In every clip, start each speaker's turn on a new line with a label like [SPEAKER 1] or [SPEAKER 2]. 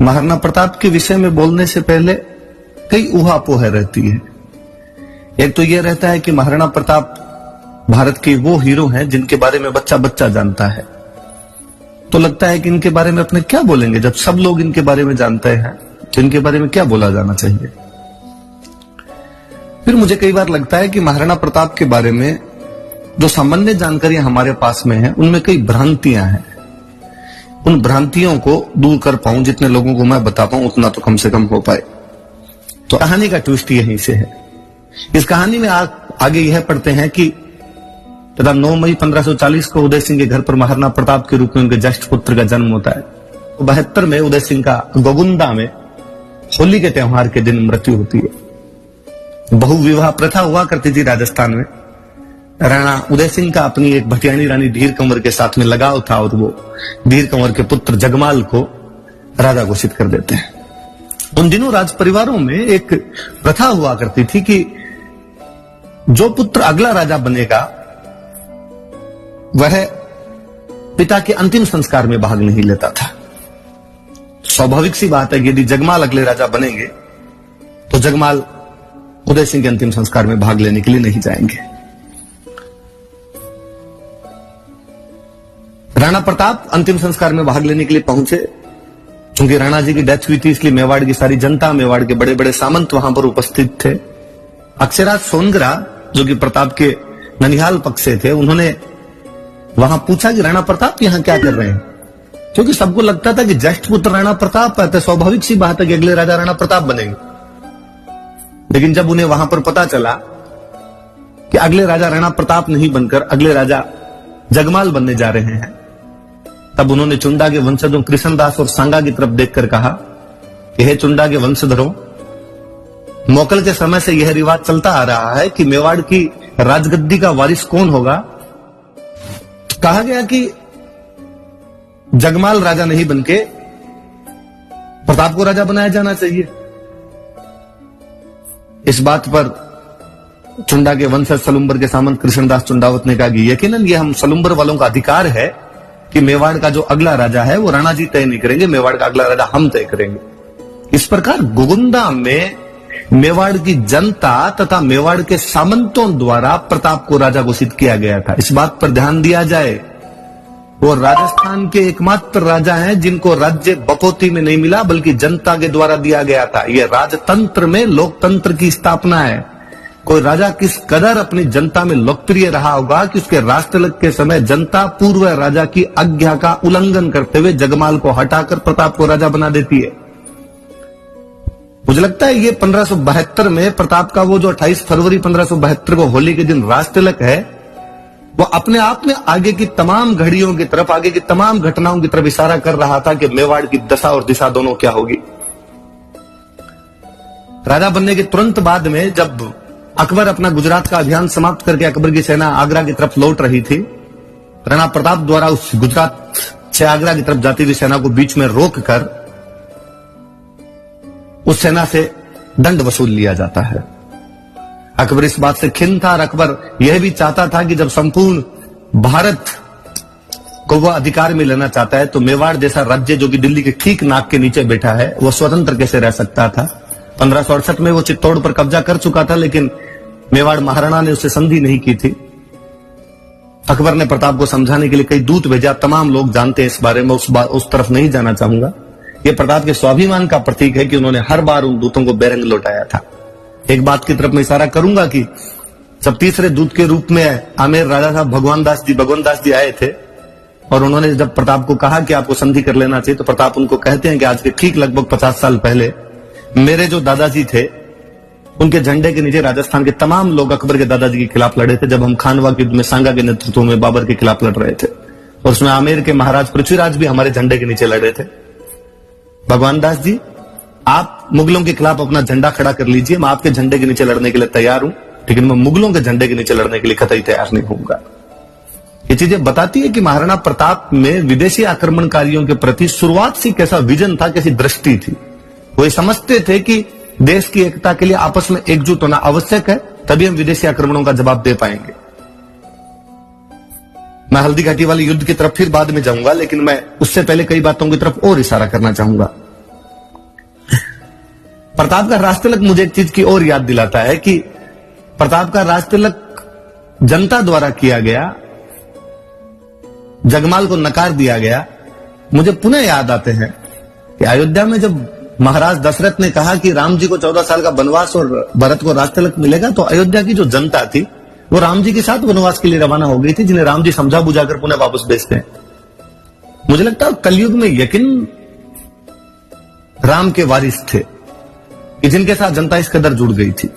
[SPEAKER 1] महाराणा प्रताप के विषय में बोलने से पहले कई ऊहापोह रहती है। एक तो यह रहता है कि महाराणा प्रताप भारत के वो हीरो हैं जिनके बारे में बच्चा बच्चा जानता है, तो लगता है कि इनके बारे में अपने क्या बोलेंगे जब सब लोग इनके बारे में जानते हैं, तो इनके बारे में क्या बोला जाना चाहिए। फिर मुझे कई बार लगता है कि महाराणा प्रताप के बारे में जो सामान्य जानकारियां हमारे पास में है उनमें कई भ्रांतियां हैं। उन भ्रांतियों को दूर कर पाऊं, जितने लोगों को मैं बता पाऊं उतना तो कम से कम हो पाए। तो कहानी का ट्विस्ट यहीं से है। इस कहानी में आगे यह पढ़ते हैं कि तथा 9 मई 1540 को उदय सिंह के घर पर महाराणा प्रताप के रूप में उनके ज्येष्ठ पुत्र का जन्म होता है। तो 72 में उदय सिंह का गोगुंदा में होली के त्योहार के दिन मृत्यु होती है। बहुविवाह प्रथा हुआ करती थी राजस्थान में। राणा उदय सिंह का अपनी एक भटियानी रानी धीर कंवर के साथ में लगाव था और वो धीर कंवर के पुत्र जगमाल को राजा घोषित कर देते हैं। उन दिनों राज परिवारों में एक प्रथा हुआ करती थी कि जो पुत्र अगला राजा बनेगा वह पिता के अंतिम संस्कार में भाग नहीं लेता था। स्वाभाविक सी बात है कि यदि जगमाल अगले राजा बनेंगे तो जगमाल उदय सिंह के अंतिम संस्कार में भाग लेने के लिए नहीं जाएंगे। राणा प्रताप अंतिम संस्कार में भाग लेने के लिए पहुंचे। चूंकि राणा जी की डेथ हुई थी इसलिए मेवाड़ की सारी जनता, मेवाड़ के बड़े बड़े सामंत वहां पर उपस्थित थे। अक्षराज सोनगरा जो कि प्रताप के ननिहाल पक्ष से थे, उन्होंने वहां पूछा कि राणा प्रताप यहां क्या कर रहे हैं, क्योंकि सबको लगता था कि ज्येष्ठ पुत्र राणा प्रताप है तो स्वाभाविक सी बात है कि अगले राजा राणा प्रताप बनेंगे। लेकिन जब उन्हें वहां पर पता चला कि अगले राजा राणा प्रताप नहीं बनकर अगले राजा जगमाल बनने जा रहे हैं, तब उन्होंने चुंडा के वंशजों कृष्णदास और सांगा की तरफ देखकर कहा कि हे चुंडा के वंशधरों, मोकल के समय से यह रिवाज चलता आ रहा है कि मेवाड़ की राजगद्दी का वारिस कौन होगा। कहा गया कि जगमाल राजा नहीं बनके प्रताप को राजा बनाया जाना चाहिए। इस बात पर चुंडा के वंशज सलुम्बर के सामंत कृष्णदास चुंडावत ने कहा कि यकीनन ये हम सलुम्बर वालों का अधिकार है कि मेवाड़ का जो अगला राजा है वो राणा जी तय नहीं करेंगे, मेवाड़ का अगला राजा हम तय करेंगे। इस प्रकार गोगुंदा में मेवाड़ की जनता तथा मेवाड़ के सामंतों द्वारा प्रताप को राजा घोषित किया गया था। इस बात पर ध्यान दिया जाए, वो राजस्थान के एकमात्र राजा हैं जिनको राज्य बपोती में नहीं मिला बल्कि जनता के द्वारा दिया गया था। यह राजतंत्र में लोकतंत्र की स्थापना है। कोई राजा किस कदर अपनी जनता में लोकप्रिय रहा होगा कि उसके राष्ट्रलग के समय जनता पूर्व राजा की आज्ञा का उल्लंघन करते हुए जगमाल को हटाकर प्रताप को राजा बना देती है। मुझे लगता है ये 1572 में प्रताप का वो जो 28 फरवरी 1572 को होली के दिन राष्ट्रतिलक है, वो अपने आप में आगे की तमाम घड़ियों की तरफ, आगे की तमाम घटनाओं की तरफ इशारा कर रहा था कि मेवाड़ की दशा और दिशा दोनों क्या होगी। राजा बनने के तुरंत बाद में जब अकबर अपना गुजरात का अभियान समाप्त करके अकबर की सेना आगरा की तरफ लौट रही थी, राणा प्रताप द्वारा उस गुजरात से आगरा की तरफ जाती हुई सेना को बीच में रोककर उस सेना से दंड वसूल लिया जाता है। अकबर इस बात से खिन्न था और अकबर यह भी चाहता था कि जब संपूर्ण भारत को वह अधिकार में लेना चाहता है तो मेवाड़ जैसा राज्य जो कि दिल्ली के ठीक नाक के नीचे बैठा है वह स्वतंत्र कैसे रह सकता था। 1568 में वो चित्तौड़ पर कब्जा कर चुका था, लेकिन मेवाड़ महाराणा ने उससे संधि नहीं की थी। अकबर ने प्रताप को समझाने के लिए कई दूत भेजा। तमाम लोग जानते हैं इस बारे में, उस तरफ नहीं जाना चाहूंगा। यह प्रताप के स्वाभिमान का प्रतीक है कि उन्होंने हर बार उन दूतों को बेरंग लौटाया था। एक बात की तरफ मैं इशारा करूंगा कि जब तीसरे दूत के रूप में आमेर राजा साहब भगवान दास जी आए थे और उन्होंने जब प्रताप को कहा कि आपको संधि कर लेना चाहिए, तो प्रताप उनको कहते हैं कि आज के ठीक लगभग 50 साल पहले मेरे जो दादाजी थे उनके झंडे के नीचे राजस्थान के तमाम लोग अकबर के दादाजी के खिलाफ लड़े थे। जब हम खानवा के युद्ध में सांगा के नेतृत्व में बाबर के खिलाफ लड़ रहे थे और उसमें आमेर के महाराज पृथ्वीराज भी हमारे झंडे के नीचे लड़े थे। भगवान दास जी, आप मुगलों के खिलाफ अपना झंडा खड़ा कर लीजिए, मैं आपके झंडे के नीचे लड़ने के लिए तैयार हूं, लेकिन मैं मुगलों के झंडे के नीचे लड़ने के लिए कतई तैयार नहीं होऊंगा। ये चीजें बताती है कि महाराणा प्रताप में विदेशी आक्रमणकारियों के प्रति शुरुआत से कैसा विजन था, कैसी दृष्टि थी। वो ये समझते थे कि देश की एकता के लिए आपस में एकजुट होना आवश्यक है, तभी हम विदेशी आक्रमणों का जवाब दे पाएंगे। मैं हल्दी घाटी वाले युद्ध की तरफ फिर बाद में जाऊंगा, लेकिन मैं उससे पहले कई बातों की तरफ और इशारा करना चाहूंगा। प्रताप का राज तिलक मुझे एक चीज की और याद दिलाता है कि प्रताप का राज तिलक जनता द्वारा किया गया, जगमाल को नकार दिया गया। मुझे पुनः याद आते हैं कि अयोध्या में जब महाराज दशरथ ने कहा कि राम जी को 14 साल का वनवास और भरत को राज तिलक मिलेगा, तो अयोध्या की जो जनता थी वो राम जी के साथ वनवास के लिए रवाना हो गई थी, जिन्हें राम जी समझा बुझाकर पुनः वापस भेजते हैं। मुझे लगता है कलयुग में यकीन राम के वारिस थे कि जिनके साथ जनता इस कदर जुड़ गई थी।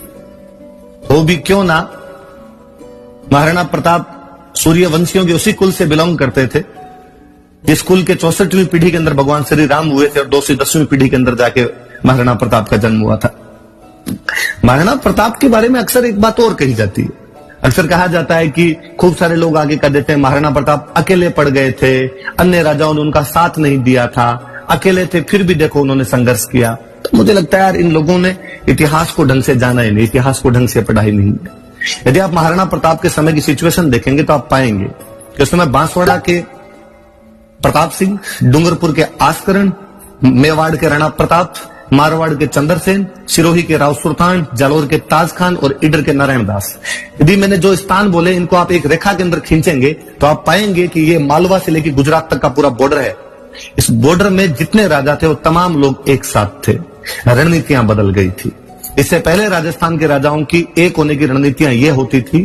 [SPEAKER 1] तो भी क्यों ना, महाराणा प्रताप सूर्यवंशियों के उसी कुल से बिलोंग करते थे जिस कुल के 64वीं पीढ़ी के अंदर भगवान श्री राम हुए थे और 210वीं पीढ़ी के अंदर जाके महाराणा प्रताप का जन्म हुआ था। महाराणा प्रताप के बारे में अक्सर एक बात और कही जाती है। अक्सर कहा जाता है कि खूब सारे लोग आगे कह देते हैं महाराणा प्रताप अकेले पड़ गए थे, अन्य राजाओं ने उनका साथ नहीं दिया था, अकेले थे फिर भी देखो उन्होंने संघर्ष किया। तो मुझे लगता है यार इन लोगों ने इतिहास को ढंग से जाना ही नहीं, इतिहास को ढंग से पढ़ाई नहीं है। यदि आप महाराणा प्रताप के समय की सिचुएशन देखेंगे तो आप पाएंगे कि उस समय बांसवाड़ा के प्रताप सिंह, डूंगरपुर के आस्करण, मेवाड़ के राणा प्रताप, मारवाड़ के चंद्रसेन, सिरोही के राव सुल्तान, जालोर के ताज खान और इडर के नारायण दास। यदि मैंने जो स्थान बोले इनको आप एक रेखा के अंदर खींचेंगे तो आप पाएंगे कि ये मालवा से लेकर गुजरात तक का पूरा बॉर्डर है। इस बॉर्डर में जितने राजा थे वो तमाम लोग एक साथ थे। रणनीतियां बदल गई थी। इससे पहले राजस्थान के राजाओं की एक होने की रणनीतियां ये होती थी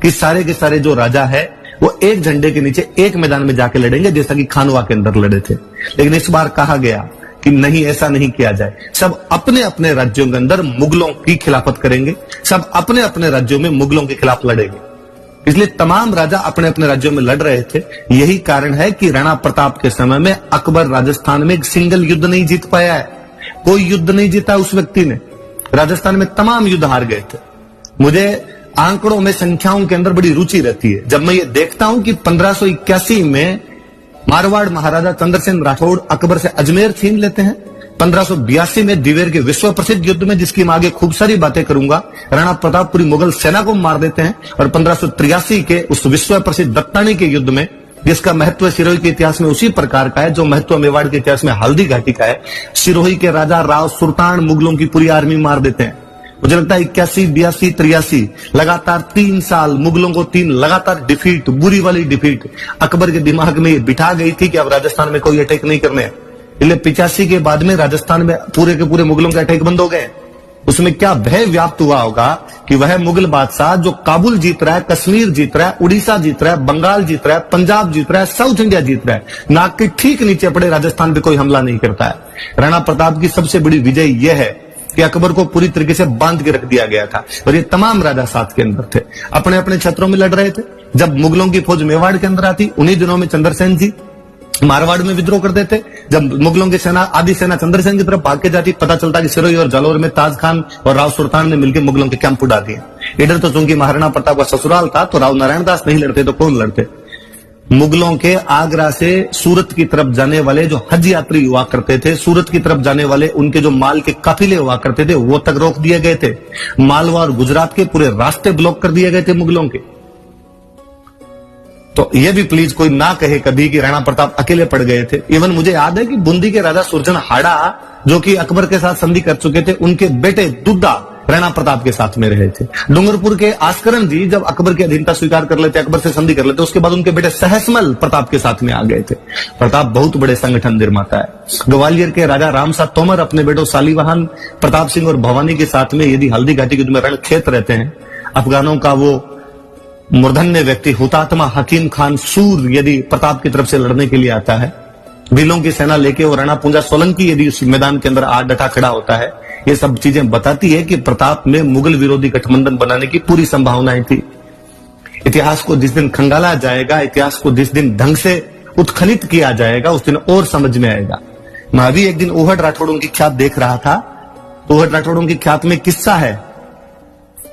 [SPEAKER 1] कि सारे के सारे जो राजा है वो एक झंडे के नीचे एक मैदान में जाके लड़ेंगे, जैसा कि खानवा के अंदर लड़े थे। लेकिन इस बार कहा गया कि नहीं, ऐसा नहीं किया जाए। सब अपने अपने राज्यों के अंदर मुगलों की खिलाफत करेंगे, सब अपने अपने राज्यों में मुगलों के खिलाफ लड़ेंगे। इसलिए तमाम राजा अपने अपने राज्यों में लड़ रहे थे। यही कारण है कि राणा प्रताप के समय में अकबर राजस्थान में एक सिंगल युद्ध नहीं जीत पाया है। कोई युद्ध नहीं जीता उस व्यक्ति ने। राजस्थान में तमाम युद्ध हार गए थे। मुझे आंकड़ों में, संख्याओं के अंदर बड़ी रुचि रहती है। जब मैं ये देखता हूं कि 1581 में मारवाड़ महाराजा चंद्रसेन राठौड़ अकबर से अजमेर छीन लेते हैं। 1582 में दिवेर के विश्व प्रसिद्ध युद्ध में, जिसकी मैं आगे खूब सारी बातें करूंगा, राणा प्रताप पूरी मुगल सेना को मार देते हैं। और 1583 के उस विश्व प्रसिद्ध दत्तानी के युद्ध में, जिसका महत्व सिरोही के इतिहास में उसी प्रकार का है जो महत्व मेवाड़ के इतिहास में हल्दी घाटी का है, सिरोही के राजा राव सुल्तान मुगलों की पूरी आर्मी मार देते हैं। मुझे लगता है 81, 82, 83 लगातार 3 साल मुगलों को 3 लगातार डिफीट, बुरी वाली डिफीट अकबर के दिमाग में बिठा गई थी कि अब राजस्थान में कोई अटैक नहीं करने। इसलिए 85 के बाद में राजस्थान में पूरे के पूरे मुगलों के अटैक बंद हो गए। उसमें क्या भय व्याप्त हुआ होगा कि वह मुगल बादशाह जो काबुल जीत रहा है, कश्मीर जीत रहा है, उड़ीसा जीत रहा है, बंगाल जीत रहा है, पंजाब जीत रहा है, साउथ इंडिया जीत रहा है, नाक के ठीक नीचे पड़े राजस्थान पे कोई हमला नहीं करता है। राणा प्रताप की सबसे बड़ी विजय यह है कि अकबर को पूरी तरीके से बांध के रख दिया गया था और ये तमाम राजा साथ के अंदर थे, अपने अपने क्षेत्रों में लड़ रहे थे। जब मुगलों की फौज मेवाड़ के अंदर आती, उन्हीं दिनों में चंद्रसेन जी मारवाड़ में विद्रोह कर देते। जब मुगलों की सेना, आधी सेना चंद्रसेन की तरफ भाग के जाती, पता चलता कि सिरोही और जालोर में ताज खान और राव सुल्तान ने मिलकर मुगलों के कैंप उड़ा दिए। इधर तो चूंकि महाराणा प्रताप का ससुराल था तो राव नारायण दास नहीं लड़ते तो कौन लड़ते। मुगलों के आगरा से सूरत की तरफ जाने वाले जो हज यात्री हुआ करते थे, सूरत की तरफ जाने वाले उनके जो माल के काफिले हुआ करते थे, वो तक रोक दिए गए थे। मालवा और गुजरात के पूरे रास्ते ब्लॉक कर दिए गए थे मुगलों के। तो ये भी प्लीज कोई ना कहे कभी कि राणा प्रताप अकेले पड़ गए थे। इवन मुझे याद है कि बूंदी के राजा सुरजन हाड़ा, जो कि अकबर के साथ संधि कर चुके थे, उनके बेटे दुद्दा राणा प्रताप के साथ में रहे थे। डूंगरपुर के आस्करण जी जब अकबर की अधीनता स्वीकार कर लेते, अकबर से संधि कर लेते, उसके बाद उनके बेटे सहसमल प्रताप के साथ में आ गए थे। प्रताप बहुत बड़े संगठन निर्माता है। ग्वालियर के राजा रामसा तोमर अपने बेटों सालीवाहन प्रताप सिंह और भवानी के साथ में यदि हल्दी घाटी के युद्ध में रणखेत रहते हैं, अफगानों का वो मूर्धन्य व्यक्ति हुतात्मा हकीम खान सूर यदि प्रताप की तरफ से लड़ने के लिए आता है, भीलों की सेना लेके, और राणा पूंजा सोलंकी यदि उस मैदान के अंदर आ डटा खड़ा होता है, ये सब चीजें बताती है कि प्रताप में मुगल विरोधी गठबंधन बनाने की पूरी संभावनाएं थी। इतिहास को जिस दिन खंगाला जाएगा, इतिहास को जिस दिन ढंग से उत्खनित किया जाएगा, उस दिन और समझ में आएगा। मैं अभी एक दिन ओहट राठौड़ों की ख्यात देख रहा था। ओहट राठौड़ों की ख्यात में किस्सा है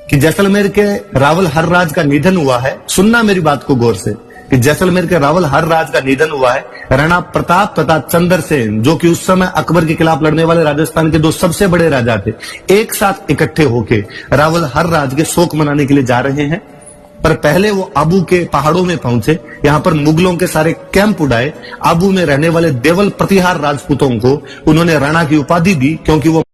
[SPEAKER 1] कि जैसलमेर के रावल हरराज का निधन हुआ है। सुनना मेरी बात को गौर से, कि जैसलमेर के रावल हरराज का निधन हुआ है। राणा प्रताप तथा चंद्रसेन, जो कि उस समय अकबर के खिलाफ लड़ने वाले राजस्थान के 2 सबसे बड़े राजा थे, एक साथ इकट्ठे होके रावल हरराज के शोक मनाने के लिए जा रहे हैं। पर पहले वो आबू के पहाड़ों में पहुंचे, यहां पर मुगलों के सारे कैंप उड़ाए। आबू में रहने वाले देवल प्रतिहार राजपूतों को उन्होंने राणा की उपाधि दी, क्योंकि वो